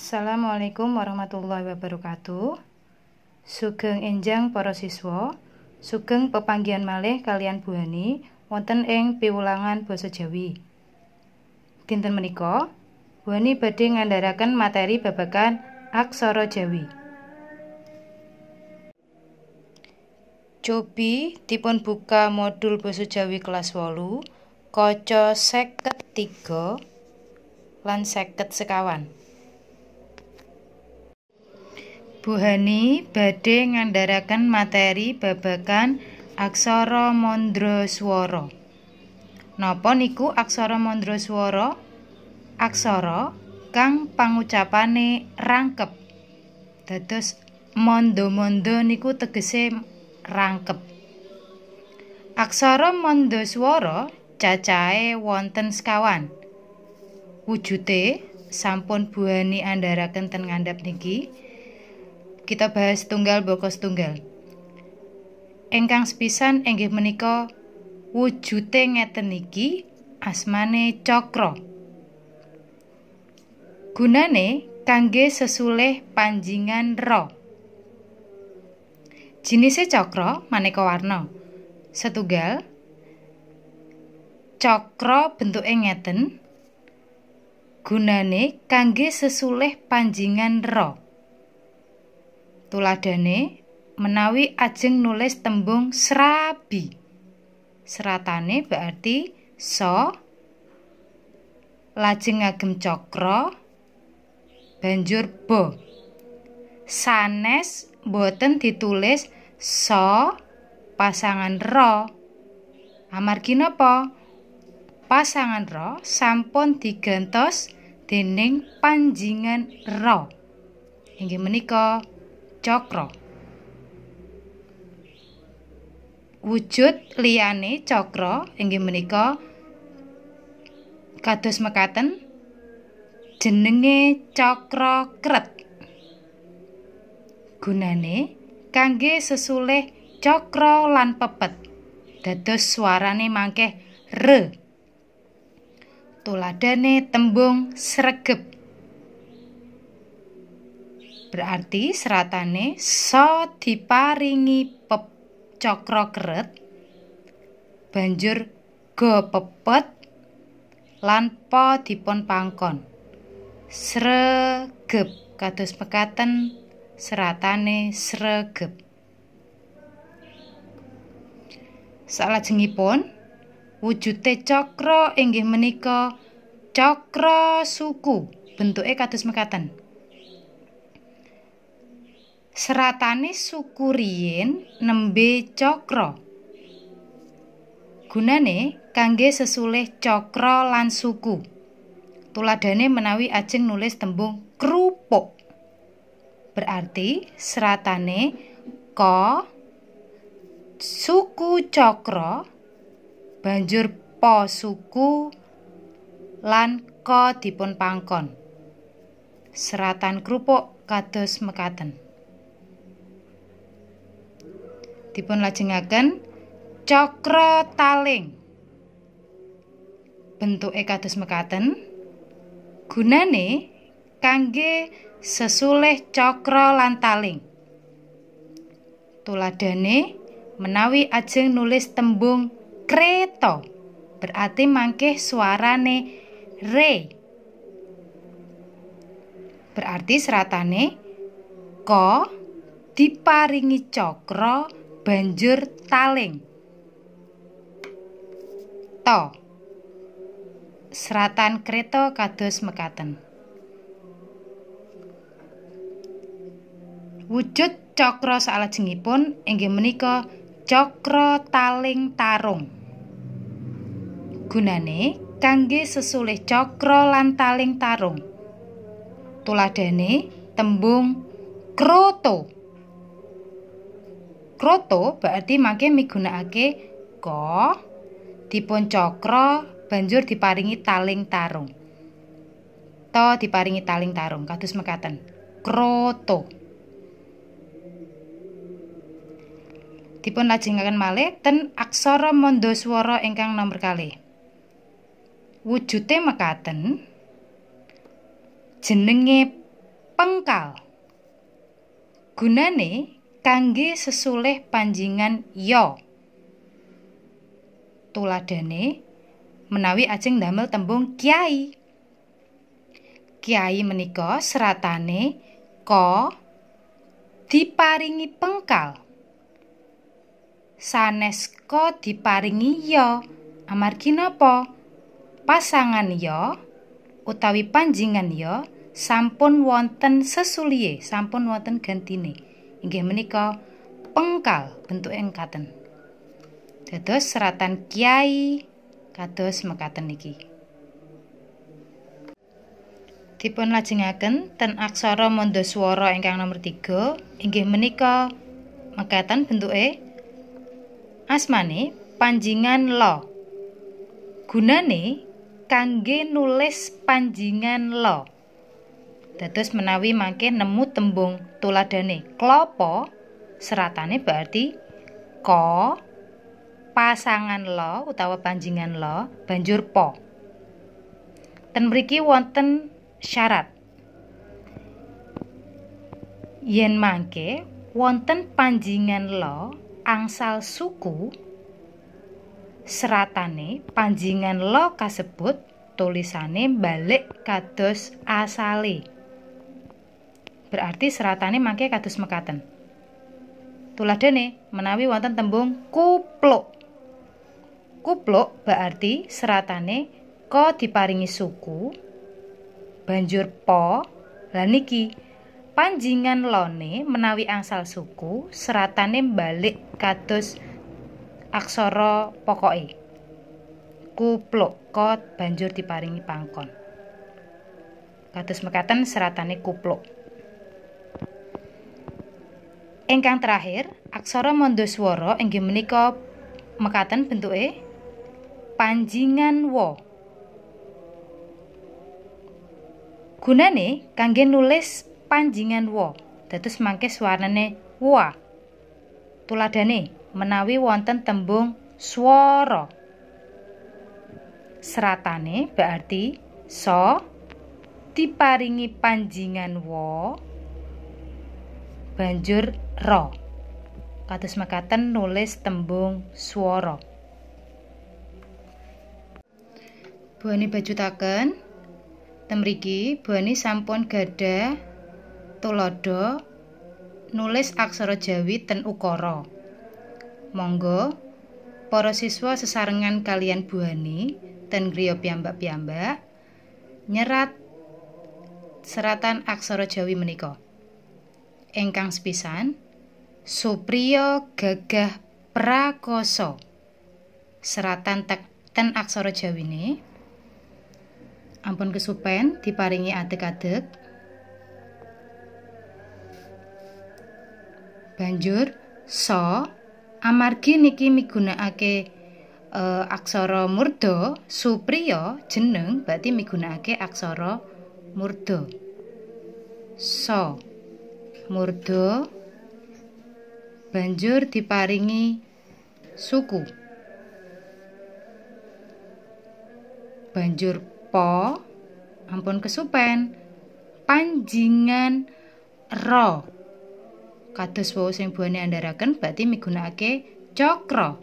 Assalamualaikum warahmatullahi wabarakatuh. Sugeng enjang para siswa, sugeng pepanggihan malih kalian Bu Hani wonten ing piwulangan basa Jawi. Dinten menika, Bu Hani badhe ngandharaken materi babagan aksara Jawi. Cobi dipun buka modul basa Jawi kelas 8, kaca 53 lan 51. Bu Hani badhe ngandharaken materi babagan aksara mandraswara. Napa niku aksara mandraswara? Aksara kang pangucapane rangkep. Dados manda-manda niku tegese rangkep. Aksara mandraswara cacahe wonten sekawan. Wujude sampun Bu Hani andharaken ten ngandhap niki. Kita bahas tunggal baka setunggal. Ingkang sepisan inggih menika wujude ngeten niki asmane cakra. Gunane kangge sesulih panjingan ra. Jinise cakra maneka warna. Setunggal cakra bentuke ngeten. Gunane kangge sesulih panjingan ra. Tuladhane menawi ajeng nulis tembung srabi. Seratane berarti so, lajeng ngagem cakra, banjur bo. Sanes boten ditulis so pasangan ra. Amargi napa? Pasangan ra sampun digantos dening panjingan ra. Inggih menika cakra. Wujud liyane cakra inggih menika kados mekaten. Jenenge cakra kret. Gunane kangge sesulih cakra lan pepet. Dados swarane mangkeh re. Tuladhane tembung sregep. Berarti seratane so diparingi cakra keret, banjur go pepet lan po dipun pangkon. Sregep kados mekaten seratane sregep. Salajengipun wujude cakra inggih menika cakra suku. Bentuke kados mekaten. Seratane suku riyin nembe cakra. Gunane kangge sesulih cakra lan suku. Tuladhane menawi ajeng nulis tembung krupuk. Berarti seratane ko suku cakra banjur po suku lan ko dipun pangkon. Seratan krupuk kados mekaten. Dipun lajengaken cakra taling. Bentuke kados mekaten. Gunane kangge sesulih cakra lan taling. Tuladhane menawi ajeng nulis tembung kreta, berarti mangkeh swarane re. Berarti seratane ko diparingi cakra banjur taling. To. Seratan kreta kados mekaten. Wujud cakra salajengipun inggih menika cakra taling tarung. Gunane kangge sesulih cakra lan taling tarung. Tuladhane tembung kroto. Kroto berarti mangke migunakake ko dipun cakra banjur diparingi taling tarung. To diparingi taling tarung kados mekaten. Kroto. Dipun lajengaken malih ten aksara mandraswara ingkang nomor kalih. Wujude mekaten. Jenenge Pengkal. Gunane kangge sesulih panjingan ya. Tuladhane menawi ajeng ndamel tembung kiai. Kiai menika seratane ka diparingi pengkal. Sanes ka diparingi ya. Amargi napa? Pasangan ya utawi panjingan ya sampun wonten sesulihe, sampun wonten gantine. Inggih menika pengkal bentuke katen. Dados seratan kiai kados mekaten niki. Dipun lajengaken ten aksara mandaswara ingkang nomor 3 inggih menika mekaten bentuke. Asmane panjingan la. Gunane kangge nulis panjingan la. Dados menawi mangke nemu tembung tuladhane klapa, seratane berarti ka pasangan la utawa panjingan la banjur pa. Ten mriki wonten syarat. Yen mangke wonten panjingan la angsal suku, seratane panjingan la kasebut tulisane balik kados asale. Berarti seratane mangke kados mekaten. Tuladhane menawi wonten tembung kupluk. Kupluk berarti seratane ka diparingi suku banjur po. Lah niki panjingan lone menawi angsal suku seratane balik kados aksara pokoke. Kupluk ka banjur diparingi pangkon. Kados mekaten seratane kupluk. Ingkang terakhir, aksara mandaswara inggih menika mekaten bentuke panjingan wa. Gunane kangge nulis panjingan wa. Dados mangke swarnane wa. Tuladhane menawi wonten tembung swara. Seratane berarti so diparingi panjingan wa banjur ra. Kados mekaten nulis tembung swara. Buani bajutaken temriki Buani sampun gadah tuladha nulis aksara Jawi ten ukara. Monggo para siswa sesarengan kalian Buani ten griya piyambak-piyambak nyerat seratan aksara Jawi menika. Ingkang sepisan Supriya gagah prakoso. Seratan ten aksara Jawine ampun kesupen diparingi adeg-adeg. Banjur so amargi niki migunakake aksara murda, Supriya jeneng berarti migunakake aksara murda. So murda banjur diparingi suku. Banjur po ampun kesupen panjingan ra. Kados wau sing Buani andharaken berarti migunakake cakra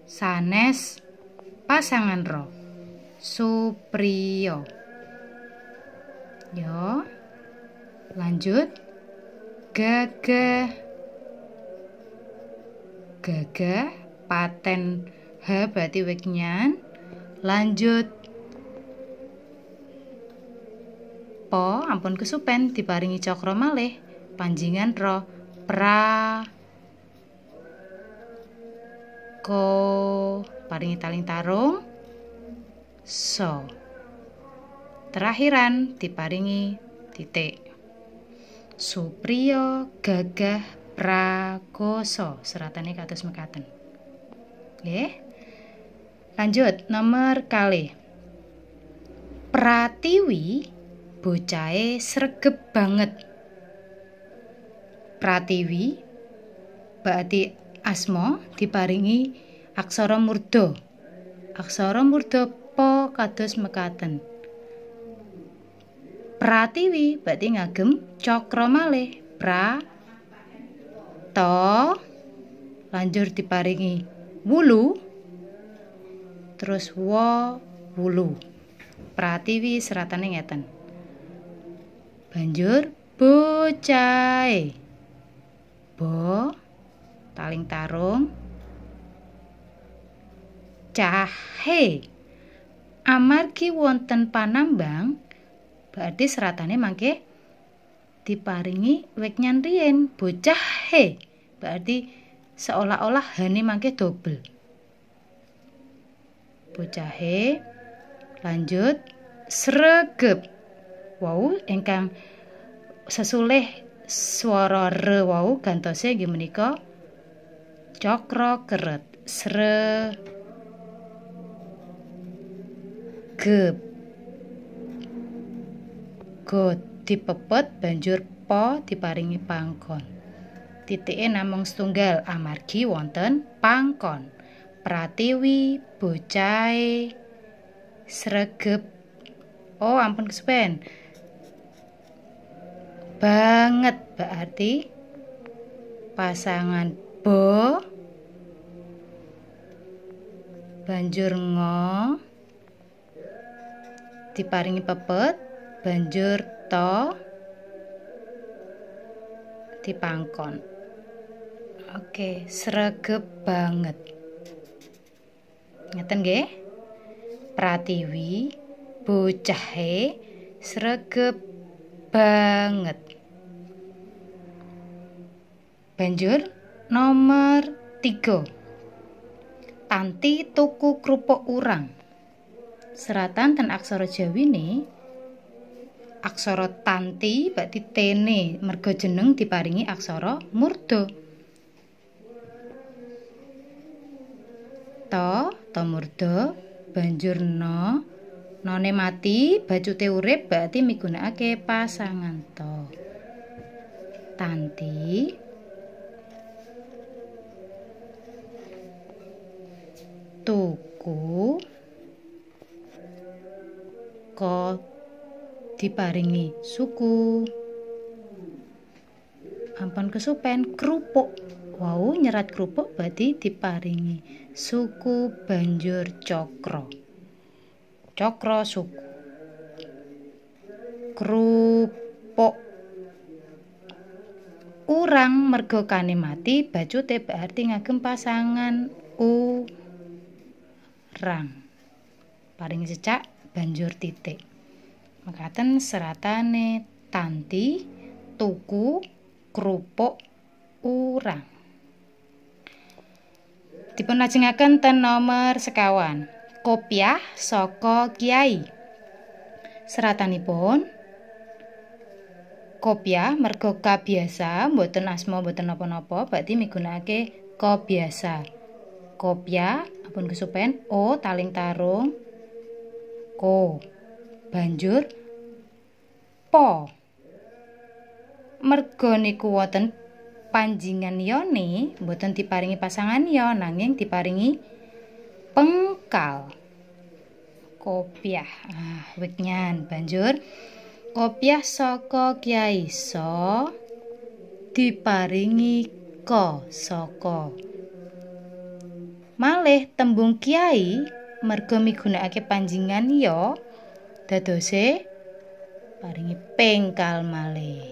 sanes pasangan ra. Supriya. Yo. Lanjut gagah. Gagah paten h berarti wignan. Lanjut po ampun kesupen diparingi cakra malih panjingan ra. Pra ko paringi taling tarung. So terakhiran diparingi titik. Supriya gagah prakoso. Seratane kados mekaten. Nggih. Lanjut nomor kalih. Pratiwi bocahe sregep banget. Pratiwi berarti asma diparingi aksara murda. Aksara murda po kados mekaten. Pratiwi berarti ngagem cokro malih pra to lanjur diparingi wulu terus wo wulu. Pratiwi seratane ngeten. Banjur bocahe bo taling tarung cahe amargi wonten panambang berarti seratane mangke diparingi weknyan riyin bocahe berarti seolah-olah hane mangke dobel. Bocahe lanjut sregep wau ingkang sesulih swara re wau gantose nggih menika cokro keret sregep go dipepet banjur po diparingi pangkon. Titike namung setunggal amargi wonten pangkon. Pratiwi bocahe sregep oh ampun kesupen banget berarti pasangan bo banjur ngo diparingi pepet banjur to dipangkon. Oke, sregep banget. Ngeten nggih? Pratiwi bocahe sregep banget. Banjur nomor 3. Tanti tuku krupuk urang. Seratan ten aksara Jawine aksara tanti berarti tene merga jeneng diparingi aksara murda. To murda banjur none mati bacute urip berarti migunakake pasangan to. Tanti tuku ko diparingi suku ampun kesupen krupuk wau nyerat krupuk berarti diparingi suku banjur cokro suku krupuk urang merga kane mati bacute berarti ngagem pasangan urang paringi cecak banjur titik. Mekaten seratane tanti tuku krupuk urang. Dipun lajengaken ten nomor sekawan. Kopiah saka Kiai. Seratanipun kopiah merga kabiasa mboten asma mboten napa-napa berarti migunakake kabiasa. Kopiah ampun kesupen o taling tarung ko banjur po merga niku wonten panjingan yone mboten diparingi pasangan ya nanging diparingi pengkal. Kopiah weknyan banjur kopiah saka Kiai so diparingi ko saka malih tembung Kiai merga migunakake panjingan ya dadose paringi pengkal malih.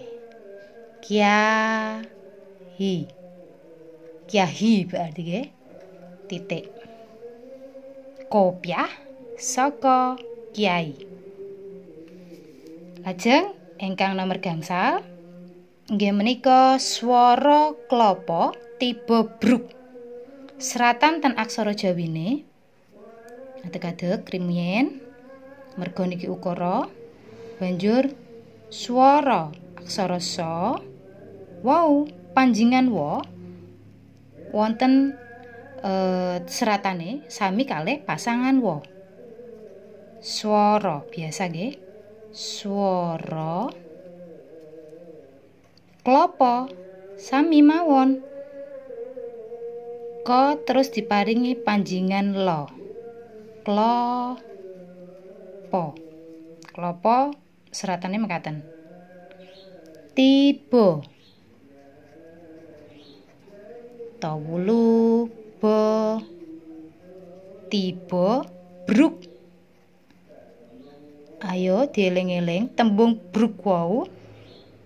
Kiai berarti nggih titik. Kopiah saka Kiai. Lajeng ingkang nomor gangsal inggih menika swara klapa tiba bruk. Seratan ten aksara Jawine adeg-adeg rumiyin merga niki ukara banjur swara aksara sa wau panjingan wa wonten seratane sami kalih pasangan wa. Swara biasa nggih. Swara klapa sami mawon. Ko terus diparingi panjingan lo. Klopo. Klopo seratane mekaten. tiba. Tawulu bo tiba bruk. Ayo dieling-eling tembung bruk wau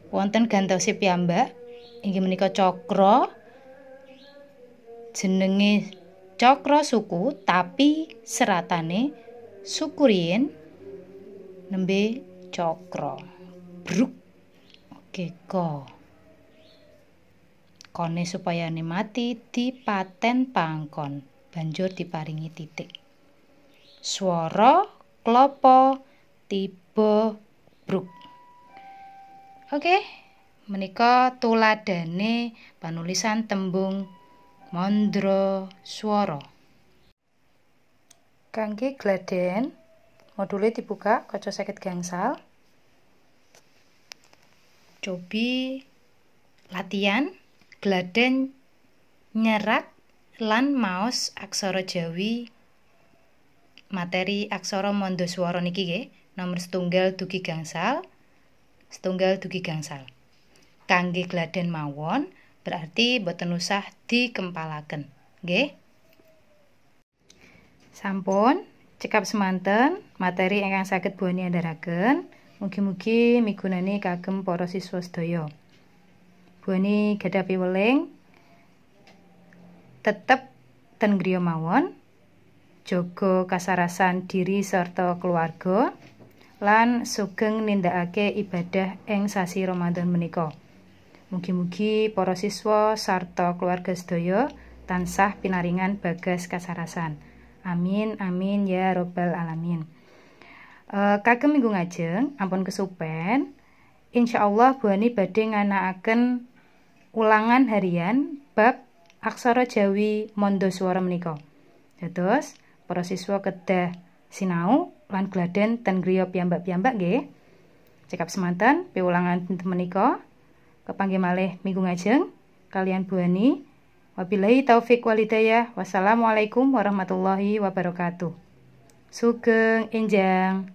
wonten gantosipun piyambak inggih menika cakra. Jenenge cakra suku tapi seratane suku riyin nembe cakra. Bruk. Oke, kone supaya mati dipaten pangkon banjur diparingi titik. Swara klapa tiba bruk. Oke, menika tuladhane panulisan tembung mandra swara. Kangge gladhen module dibuka kaca 50 gangsal. Cobi latihan gladhen nyerat lan maos aksara Jawi materi aksara mandra swara niki nggih nomor 1 dugi gangsal. Kangge gladhen mawon berarti boten usah dikempalaken nggih. Sampun cekap semanten materi ingkang saged Buani andharaken. Mugi-mugi migunani kagem para siswa sedaya. Buani gadhah piweling tetep ten griya mawon, jaga kasarasan diri sarta keluarga lan sugeng nindakake ibadah ing sasi Ramadan menika. Mugi-mugi para siswa sarta keluarga sedaya tansah pinaringan bagas kasarasan. Amin amin ya robbal alamin. Kagem minggu ngajeng ampun kesupen, insyaallah Buani badhe nganakaken ulangan harian bab aksara Jawi mandra swara menika. Dados para siswa kedah sinau lan gladhen ten griya piyambak-piyambak nggih. Cekap semanten piwulangan dinten menika. Kepanggih malih minggu ngajeng kalian Buani. Wabillahi taufik wal hidayah. Wassalamualaikum warahmatullahi wabarakatuh. Sugeng enjang.